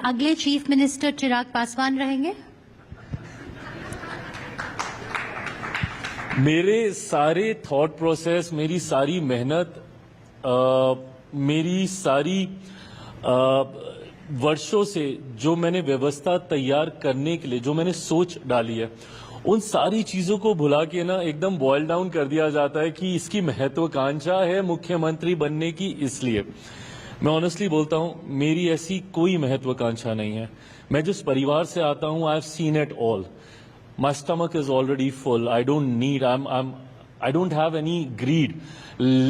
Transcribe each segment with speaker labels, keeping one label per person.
Speaker 1: अगले chief minister Chirag Paswan रहेंगे?
Speaker 2: मेरे सारे थॉट प्रोसेस, मेरी सारी मेहनत, मेरी सारी वर्षों से जो मैंने व्यवस्था तैयार करने के लिए जो मैंने सोच डाली है, उन सारी चीजों को भुला के ना एकदम बॉयल डाउन कर दिया जाता है कि इसकी महत्वाकांक्षा है मुख्यमंत्री बनने की। इसलिए मैं ऑनेस्टली बोलता हूं, मेरी ऐसी कोई महत्वाकांक्षा नहीं है। मैं जिस परिवार से आता हूं, I have seen it all. My stomach is already full. I don't need. I don't have any greed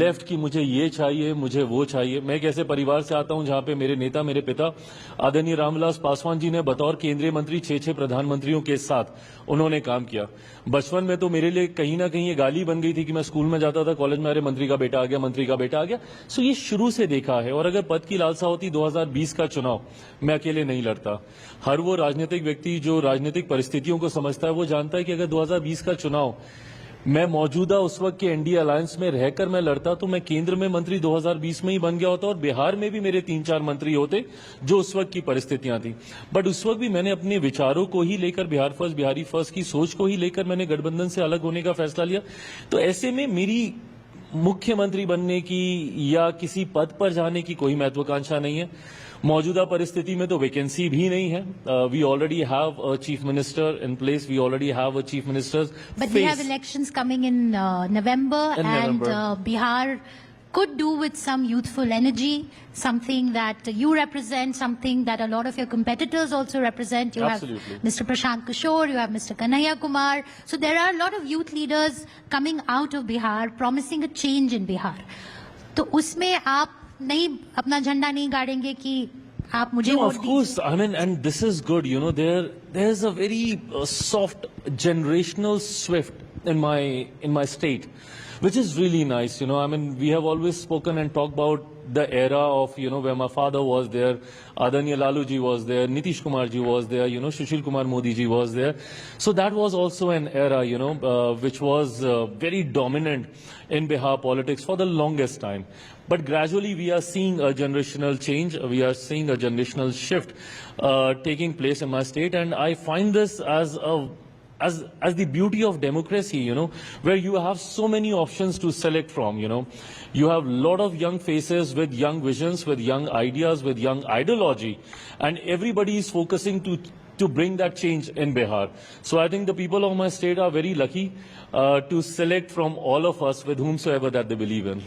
Speaker 2: left कि मुझे ये चाहिए, मुझे वो चाहिए। मैं एक ऐसे परिवार से आता हूं जहां पे मेरे नेता, मेरे पिता आदरणीय रामविलास पासवान जी ने बतौर केंद्रीय मंत्री 6 प्रधानमंत्रियों के साथ उन्होंने काम किया। बचपन में तो मेरे लिए कहीं ना कहीं ये गाली बन गई थी कि मैं स्कूल में जाता था, कॉलेज में अरे मंत्री का बेटा आ गया, मंत्री का बेटा आ गया। सो ये शुरू से देखा है। और अगर पद की लालसा होती 2020 का चुनाव, मैं अकेले नहीं लड़ता। हर वो राजनीतिक व्यक्ति जो राजनीतिक परिस्थितियों को समझता है वो जानता है कि अगर 2020 का चुनाव मैं मौजूदा उस वक्त के एनडीए अलायंस में रहकर मैं लड़ता तो मैं केंद्र में मंत्री 2020 में ही बन गया होता और बिहार में भी मेरे 3-4 मंत्री होते जो उस वक्त की परिस्थितियां थी। बट उस वक्त भी मैंने अपने विचारों को ही लेकर, बिहार फर्स्ट, बिहारी फर्स्ट की सोच को ही लेकर मैंने गठबंधन से अलग होने का फैसला लिया। तो ऐसे में मेरी मुख्यमंत्री बनने की या किसी पद पर जाने की कोई महत्वाकांक्षा नहीं है। मौजूदा परिस्थिति में तो वैकेंसी भी नहीं है। We already have a chief minister in place, we already have a chief minister.
Speaker 1: But we have elections coming in November, and Bihar could do with some youthful energy, something that you represent, something that a lot of your competitors also represent. You
Speaker 2: Absolutely.
Speaker 1: have Mr. Prashant Kishore, you have Mr. Kanhaiya Kumar. So there are a lot of youth leaders coming out of Bihar, promising a change in Bihar. तो उसमें आप नहीं अपना झंडा नहीं गाड़ेंगे कि आप मुझे
Speaker 2: No,
Speaker 1: vote
Speaker 2: of course. I mean, and this is good. You know, there's a very soft generational shift in my state, which is really nice. You know, I mean, we have always spoken and talked about the era of, you know, where my father was there, Adaniya Lalu ji was there, Nitish Kumar ji was there, you know, Sushil Kumar Modi ji was there. So that was also an era, you know, which was very dominant in Bihar politics for the longest time. But gradually we are seeing a generational change, we are seeing a generational shift taking place in my state, and I find this as the beauty of democracy, you know, where you have so many options to select from, you know. You have a lot of young faces with young visions, with young ideas, with young ideology, and everybody is focusing to bring that change in Bihar. So I think the people of my state are very lucky to select from all of us with whomsoever that they believe in.